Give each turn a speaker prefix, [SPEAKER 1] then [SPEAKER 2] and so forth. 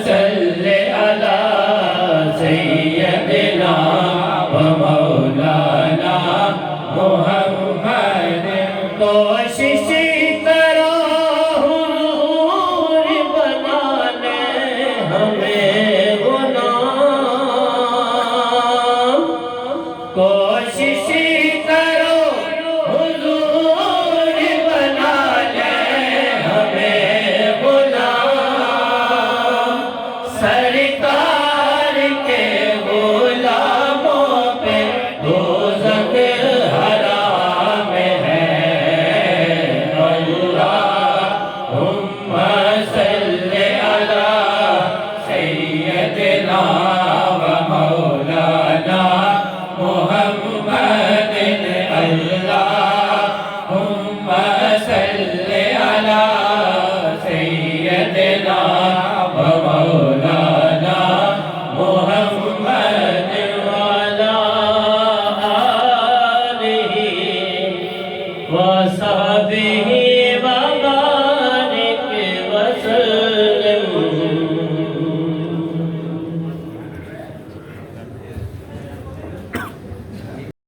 [SPEAKER 1] सल्ले अला सय्यदिना व मौलाना मुहम्मद। कोशिश करो हुजूर बना ले हमें गुलाम। कोशिश करो हुजूर बना ले हमें गुलाम। सरकार के गुलामों पे दोज़ख हराम है। अल्लाहुम्मा सल्ले अला सय्यदिना व मौलाना मुहम्मदिन। अल्लाहुम्मा सल्ले अला सय्यदिना व मौलाना मुहम्मदिन व अला आलिहि व सहबिहि व